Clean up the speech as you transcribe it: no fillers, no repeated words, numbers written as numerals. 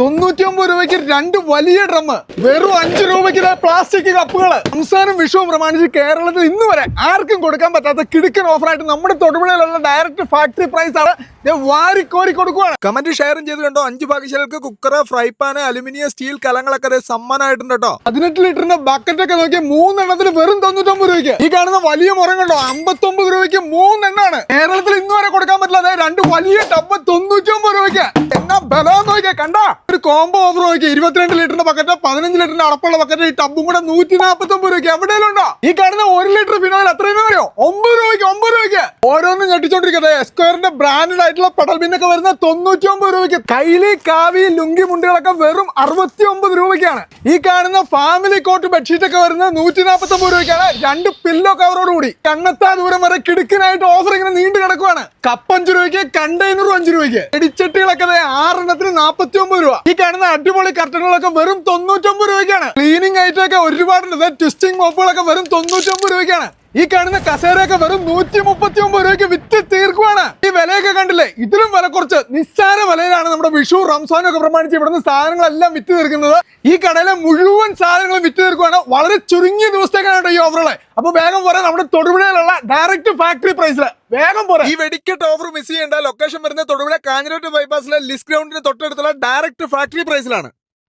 99 രൂപയ്ക്ക് 2 വലിയ ഡ്രം, വെറും 5 രൂപയ്ക്ക് പ്ലാസ്റ്റിക് കപ്പുകൾ. സംസ്ഥാനം വിഷുവും പ്രമാണിച്ച് കേരളത്തിൽ ഇന്ന് വരെ ആർക്കും കൊടുക്കാൻ പറ്റാത്ത കിടുക്കൻ ഓഫറായിട്ട് നമ്മുടെ തൊടുപുഴയിലുള്ള ഡയറക്റ്റ് ഫാക്ടറി പ്രൈസ് ആണ് വാരിക്കോരി കൊടുക്കുവാണ്. കമന്റ് ഷെയറും ചെയ്തിട്ടുണ്ടോ? 5 ഭാഗ്യശാലികൾക്ക് cooker, fry pan, aluminium, steel കലങ്ങളൊക്കെ സമ്മാനമായിട്ടുണ്ട് കേട്ടോ. 18 ലിറ്ററിന്റെ ബക്കറ്റ് ഒക്കെ നോക്കി 3 എണ്ണത്തിന് വെറും 99 രൂപയ്ക്ക്. ഈ കാണുന്ന വലിയ മുറം കണ്ടോ, 59 രൂപയ്ക്ക് 3 എണ്ണാണ്. കേരളത്തിൽ ഇന്ന് വരെ കൊടുക്കാൻ പറ്റില്ല 2 വലിയ ടബ് 99 രൂപയ്ക്ക്. എന്നാ ബലം നോക്കിയാ കണ്ട ഒരു കോംബോ ഓഫർ നോക്കി. 22 ലിറ്ററിന്റെ ബക്കറ്റ്, 15 ലിറ്ററിന്റെ അടപ്പുള്ള ബക്കറ്റ്, ഈ ടബും കൂടെ 149 രൂപയ്ക്ക്. എവിടെയെങ്കിലും ഉണ്ടോ? ഈ കാണുന്ന 1 ലിറ്റർ ഫിനോയിൽ എത്രയും അറിയോ? 9 രൂപയ്ക്ക്. ഓരോന്നും ഞെട്ടിച്ചോണ്ടിരിക്കട്ടെ. എസ്ക്വയറിന്റെ ബ്രാൻഡഡ് ആയിട്ടുള്ള പെഡൽ ബിന്നൊക്കെ വരുന്ന 99 രൂപയ്ക്ക്. കൈലി, കാവി, ലുങ്കി മുണ്ടുകളൊക്കെ വെറും 69 രൂപയ്ക്കാണ്. ഈ കാണുന്ന ഫാമിലി കോട്ട് ബെഡ്ഷീറ്റ് ഒക്കെ വരുന്നത് 149 രൂപയ്ക്കാണ്. 2 പില്ലോ കവറോട് കൂടി. കണ്ണെത്താ ദൂരം വരെ കിടുക്കിനായിട്ട് ഓഫർ ഇങ്ങനെ നീണ്ടു കിടക്കുവാണ്. കപ്പ് 5 രൂപയ്ക്ക്, കണ്ടെയ്നറും 5 രൂപയ്ക്ക്. ഇടിച്ചട്ടികളൊക്കെ 6 എണ്ണത്തിന് 49 രൂപ. ഈ കാണുന്ന അടിപൊളി കർട്ടനുകളൊക്കെ വെറും 99 രൂപയ്ക്കാണ്. ക്ലീനിങ് ഐറ്റം ഒക്കെ ഒരുപാടുണ്ട്. ട്വിസ്റ്റിംഗ് മോപ്പുകളൊക്കെ വെറും 99 രൂപയ്ക്കാണ്. ഈ കാണുന്ന കസേരയൊക്കെ വെറും 139 രൂപയ്ക്ക് വിറ്റ് തീർക്കുവാണ്. ഈ വിലയൊക്കെ കണ്ടില്ലേ? ഇതിലും വില കുറച്ച് നിസ്സാര വിലയിലാണ് നമ്മുടെ വിഷു റംസാനും ഒക്കെ പ്രമാണിച്ച് ഇവിടുന്ന് സാധനങ്ങളെല്ലാം വിറ്റ് തീർക്കുന്നത്. ഈ കടയിലെ മുഴുവൻ സാധനങ്ങളും വിറ്റ് തീർക്കുവാണ്. വളരെ ചുരുങ്ങിയ ദിവസത്തേക്കാണ് ഈ ഓഫറുകൾ. അപ്പൊ വേഗം പോരാ, നമ്മുടെ തൊടുപുഴയിലുള്ള ഡയറക്റ്റ് ഫാക്ടറി പ്രൈസില് വേഗം പോരാ. ഈ വെടിക്കെട്ട് ഓഫർ മിസ് ചെയ്യേണ്ട. ലൊക്കേഷൻ വരുന്നത് തൊടുപുഴ കാഞ്ഞിരോട്ട് ബൈപ്പാസിലെ ലിസ്റ്റ് ഗ്രൗണ്ടിന് തൊട്ടടുത്തുള്ള ഡയറക്റ്റ് ഫാക്ടറി പ്രൈസിലാണ്.